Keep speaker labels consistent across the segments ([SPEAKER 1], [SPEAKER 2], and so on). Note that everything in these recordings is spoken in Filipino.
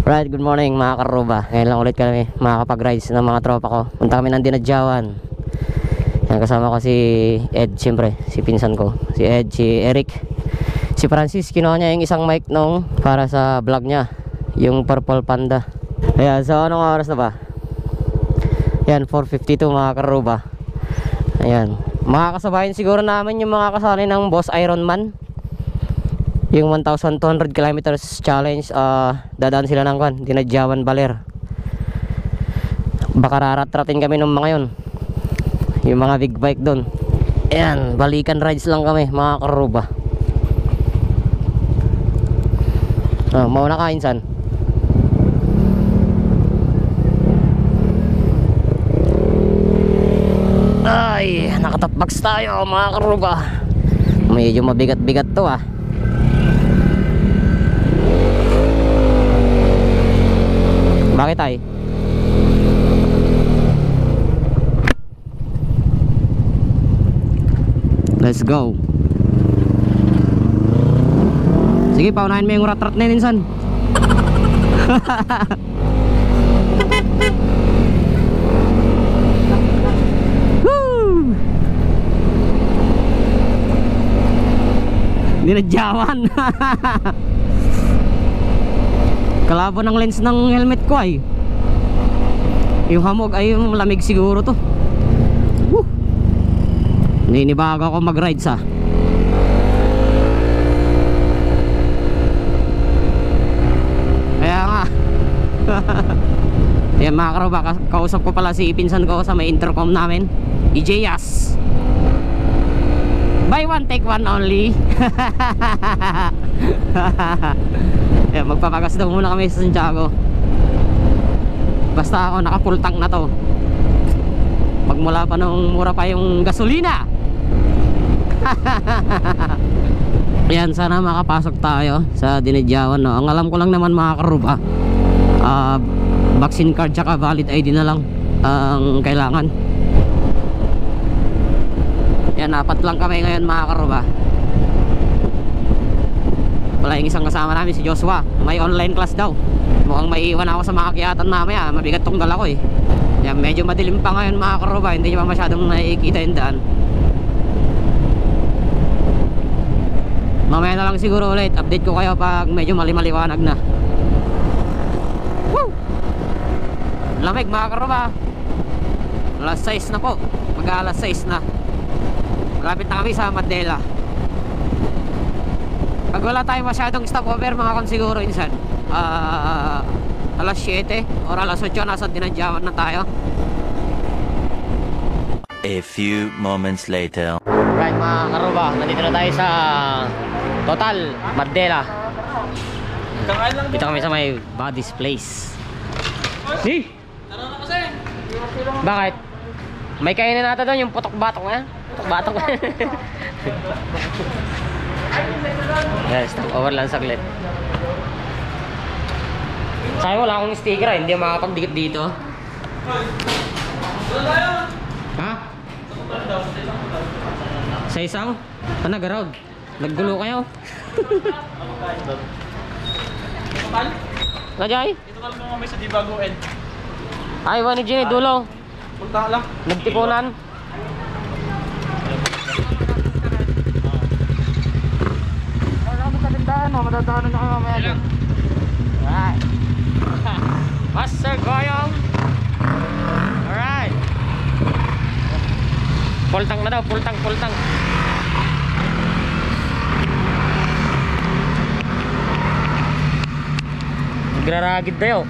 [SPEAKER 1] Right, good morning mga karuba. Ngayon lang ulit kami makakapag-rides ng mga tropa ko. Punta kami ng Dinadjawan. Yan, kasama ko si Ed, siyempre, si pinsan ko. Si Ed, si Eric. Si Francis, kinuha niya yung isang mic nung para sa vlog niya. Yung Purple Panda. Ayan, so anong oras na ba? Yan, 4:52 mga karuba. Ayan, makakasabayin siguro namin yung mga kasali ng Boss Ironman. Yung 1,200 kilometers challenge, dadaan sila ng Dinadjawan Baler. Baka rarat-ratin kami ng mga yun, yung mga big bike doon. Ayan, balikan rides lang kami mga karuba. Mauna ka insan. Ay, nakatapbox tayo mga karuba. Medyo mabigat-bigat to . Bakit ay? Let's go. Sige, paunahin mo yung rat-rat na yun, insan. Woo! Dinadjawan. Kalabo ng lens ng helmet ko ay yung hamog ay yung lamig siguro to. Woo! Ninibago ako mag-rides . Kaya nga. Yan mga karuba, kausap ko pala si pinsan ko sa may intercom namin, EJS. Buy one take one only. Yan, magpapagas daw muna kami sa Santiago. Basta ako naka full tank na to. Pagmula pa nung mura pa yung gasolina. Yan, sana makapasok tayo sa Dinadjawan, no? Ang alam ko lang naman mga karuba, vaccine card tsaka valid ID na lang ang kailangan. Yan, 4 lang kami ngayon mga karuba. Wala yung isang kasama namin, si Joshua. May online class daw. Mukhang maiiwan ako sa makakyatan mamaya. Mabigat tong dala ko eh. Yan, medyo madilim pa ngayon mga karuba. Hindi nyo pa masyadong nakikita yung daan. Mamaya na lang siguro ulit. Update ko kayo pag medyo maliwanagan na. Woo! Lamig mga karuba. Alas 6 na po. Mag-alas 6 na. Malapit na kami sa Mandela. Pag wala tayong masyadong stopover mga kon siguro insan, alas 7 or alas 8 nasa Dinadjawan na tayo.
[SPEAKER 2] A few moments later.
[SPEAKER 1] Right mga karuba, nandito na tayo sa Total Mandela. Dito kami sa may Buddy's Place. Hey! Bakit? May kainin natin doon yung putok-batok na. Putok-batok na. Yes, stop over lang saglit. Sayang wala akong sticker, hindi makakapagdikit dito. Ha? Sa isang? Nag-round. Naggulo kayo. Najay?
[SPEAKER 3] Ito ka lang may sa Dibagoen.
[SPEAKER 1] Ay, wani Gini, dulo.
[SPEAKER 3] Punta lang.
[SPEAKER 1] Nagtipunan. Madadaanan na kami mamaya. Alright. Master Goyong. Alright. Full tank na daw, full tank, full tank. Nagraragid tayo.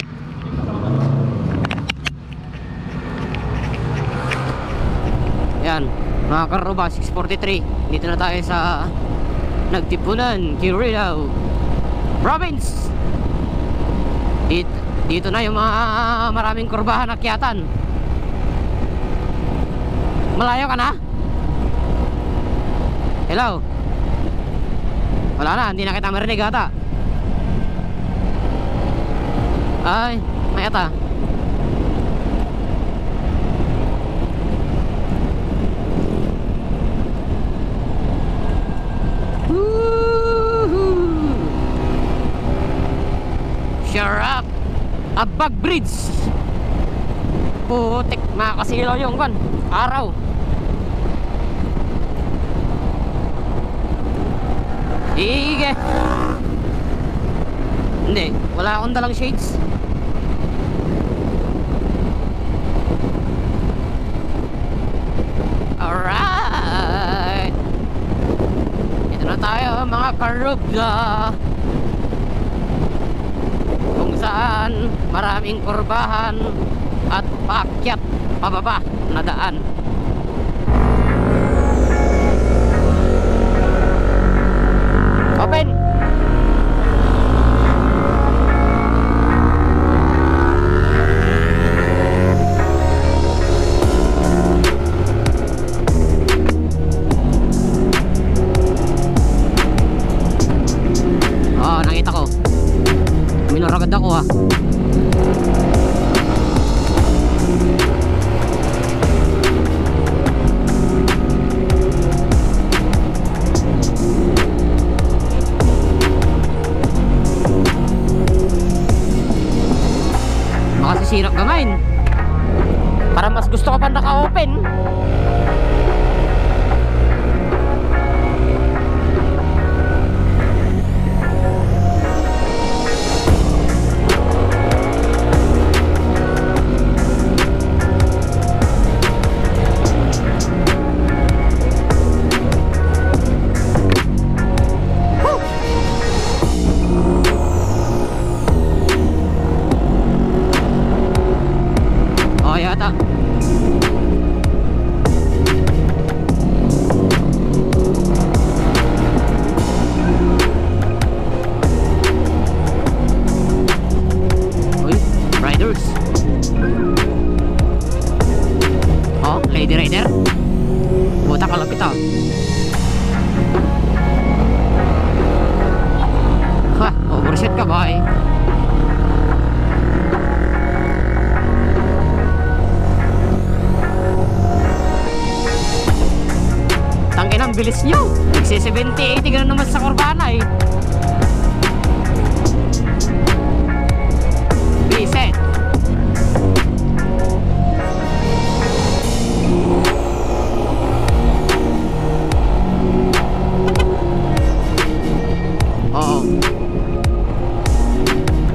[SPEAKER 1] Yan, mga karuba, 6:43. Dito na tayo sa Nagtipunan, Quirino Province. Dito na yung mga maraming kurbahan akyatan. Malayo ka na? Hello? Wala na, hindi na kita marinig ata. Ay, may ata. Shut up. Abag Bridge. Putik, makakasilaw yung kan araw. Ige. Hindi, wala akong dalang shades. Alright, ito na tayo mga karubla, kung saan maraming kurbahan at paakyat pababa na daan. Open. Oh, nakita ko. Minuragad ako ha. Makasisirap gamain. Para mas gusto ko pa naka-open. Yata. Uy, riders. Oh, lady rider. Buta kalapit ah. Ha, overshoot ka ba eh? Ang bilis nyo, nagsi 70-80 gano'n naman sa kurbana eh. Reset. Oo,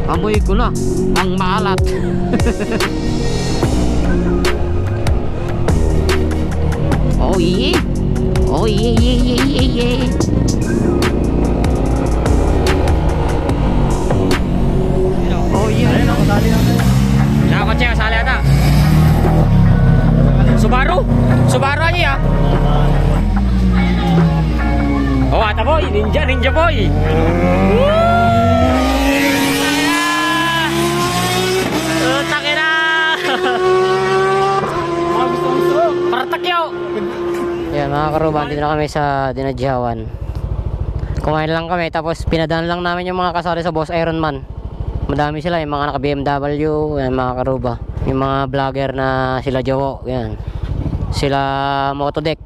[SPEAKER 1] amoy ko na ang maalat. Oh yeah. Oh yeah, yeah, yeah, yeah, yeah. Oh yeah. Nakakotse ka, sali ata. Subaru? Subaru aja ya? Oh, ata boy, ninja, ninja boy. Takin na. Paratak yaw. Yan mga karuban, dito na kami sa Dinadjawan. Kumain lang kami, tapos pinadaan lang namin yung mga kasali sa Boss Ironman. Madami sila, yung mga naka BMW, yan mga karuba. Yung mga vlogger na sila Jowo, yan. Sila Motodeck.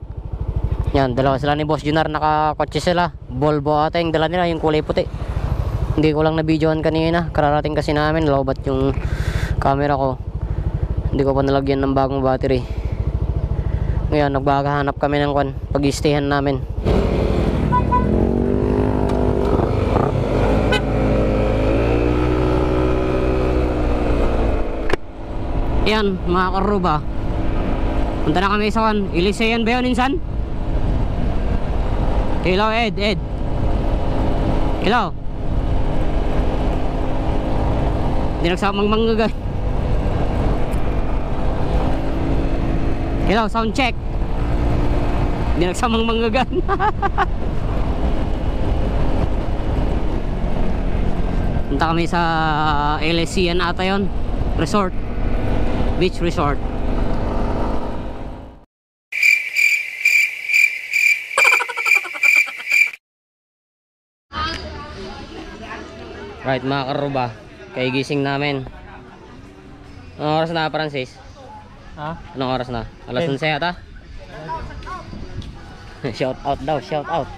[SPEAKER 1] Yan, dalawa sila ni Boss Junar, nakakotse sila. Volvo ata yung dala nila, yung kulay puti. Hindi ko lang na-videoan kanina, kararating kasi namin, lobat yung camera ko. Hindi ko pa nalagyan ng bagong battery. Ngayon, nagbagahanap kami ng pag-i-stayhan namin. Yan, mga karuba. Punta na kami sa Ilisean ba yun, insan? Hello, Ed. Hello. Hindi nagsamang manggagay. Hello, sound check. Hindi nagsamang manggagan. Punta kami sa Elysian ata yun. Resort. Beach resort. Right mga karuba, kay gising namin. Anong oras na, Francis?
[SPEAKER 3] Ha?
[SPEAKER 1] Anong oras na? Alas 11 yata? Shout out daw, shout out.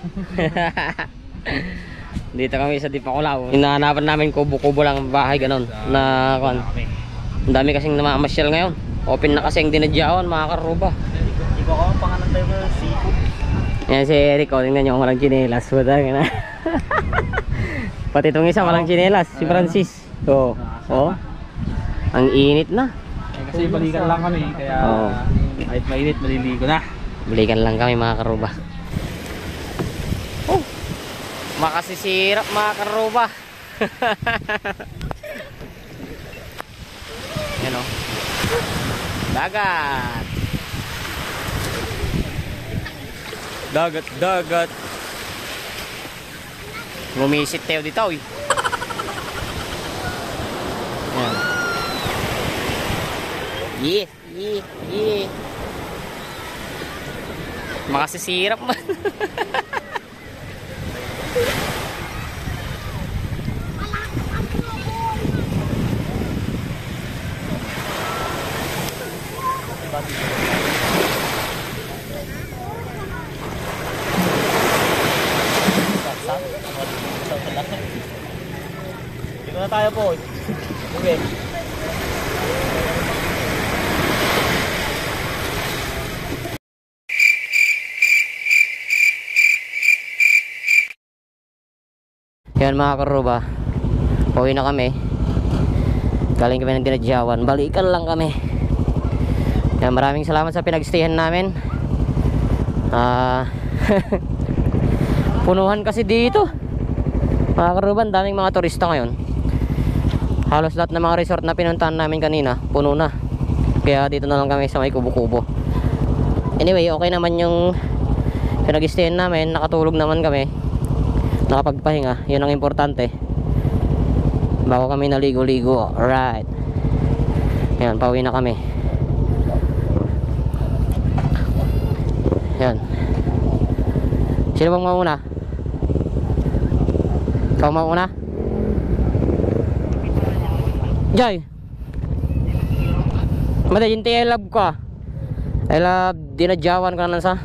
[SPEAKER 1] Dito kami sa Dipakulaw. Hinahanapan namin kubo-kubo lang ang bahay ganon na kuan. Ang dami kasing namamasyal ngayon. Open na kasi ang dinadyawan mga karuba.
[SPEAKER 3] Ikaw ako, pangalan tayo ko seafood.
[SPEAKER 1] Yan si Eric, o tingnan nyo walang chinelas. Na. Pati itong isa walang chinelas, si Francis. Oh. Oh. Ang init na.
[SPEAKER 3] Kasi balikan lang kami, kaya kahit mainit, maliligo na.
[SPEAKER 1] Balikan lang kami mga karuba. Oh. Makasisirap mga karuba. Yan o. Dagat. Dagat. Gumisit tayo dito eh. Yan. Yeah. Makasisirap man.
[SPEAKER 3] Dito na tayo po. Okay.
[SPEAKER 1] Yan mga karuba, pauwi na kami. Galing kami ng dinadyawan, balikan lang kami. Yan, maraming salamat sa pinagstayhan namin. Punuhan kasi dito mga karuba, daming mga turista ngayon. Halos lahat ng mga resort na pinuntahan namin kanina puno na, kaya dito na lang kami sa may kubo-kubo. Anyway, okay naman yung pinagstayhan namin, nakatulog naman kami, nakapagpahinga, yun ang importante bago kami naligo-ligo. Alright, yan, pauwi na kami. Yan, sino bang mauna? Ikaw mauna? Jay, madayinti I love ko. I love dinadyawan ka na sa.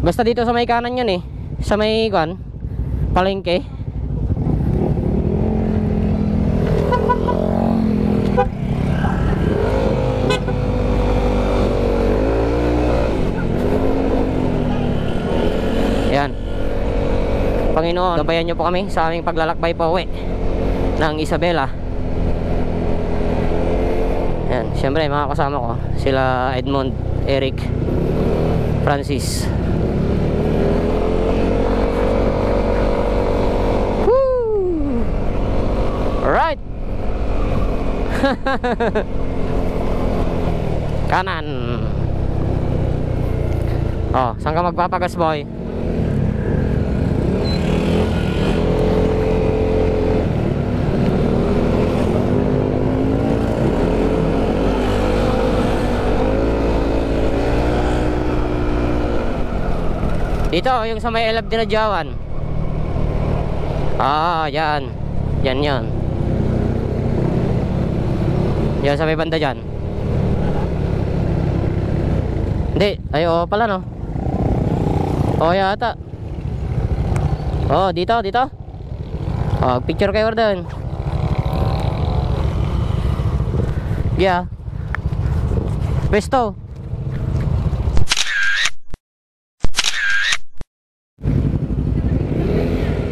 [SPEAKER 1] Basta dito sa may kanan yun eh, sa may kan palengke. Yan, Panginoon, gabayan niyo po kami sa aming paglalakbay pa uwi ng Isabela. Yan, syempre mga kasama ko, sila Edmond, Eric, Francis. Woo! Alright. Kanan. Oh, saan ka magpapagas, boy? Dito, yung sa may Elab dinadyawan. Yan. Yan. Yan sa may banda dyan. Hindi, ayo pala no. Yata. Dito. Picture kayo doon. Yeah. Pesto.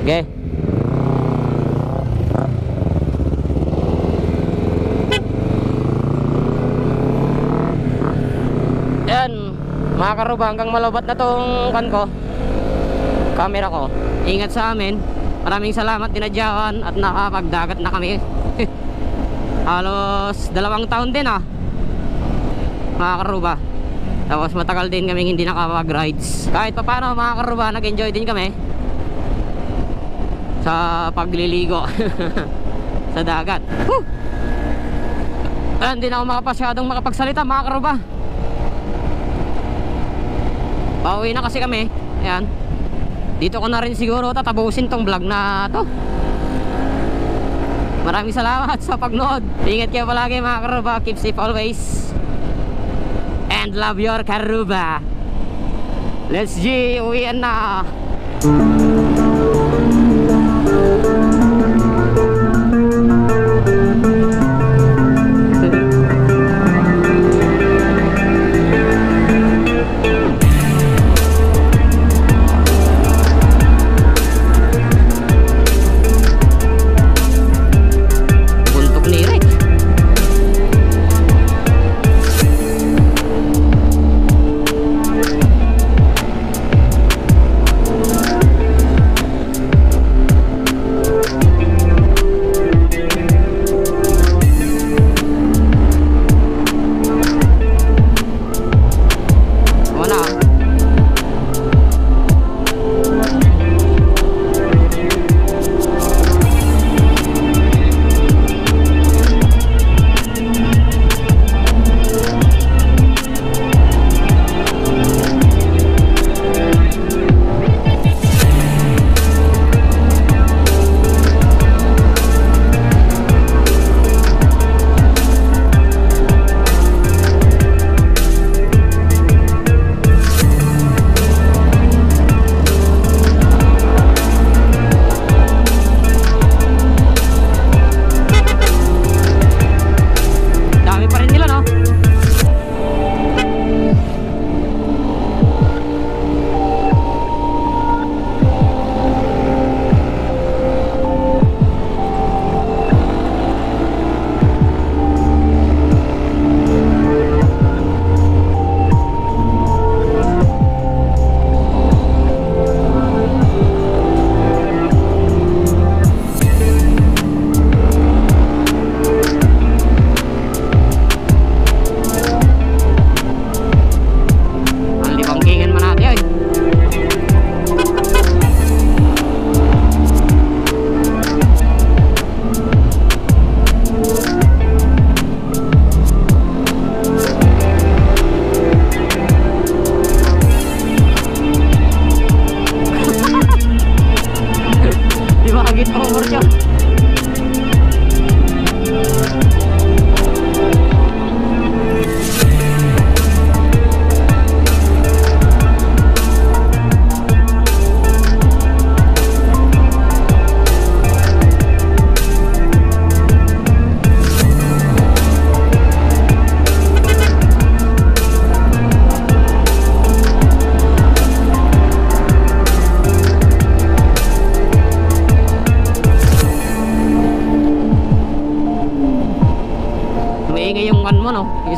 [SPEAKER 1] Okay. Yan mga karuba, hanggang malabat na tong camera ko. Ingat sa amin. Maraming salamat dinadyawan at nakapagdagat na kami. Halos 2 taon din mga karuba. Tapos matagal din kami hindi nakapag-rides. Kahit pa paano mga karuba, nag-enjoy din kami sa pagliligo sa dagat. Hindi na ako makapasyadong makapagsalita mga karuba. Pauwi na kasi kami. Ayan, dito ko na rin siguro tatapusin tong vlog na to. Maraming salamat sa pagnood. Ingat kayo palagi mga karuba. Keep safe always and love your karuba. Let's G, uwian na.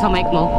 [SPEAKER 1] sa mic mo.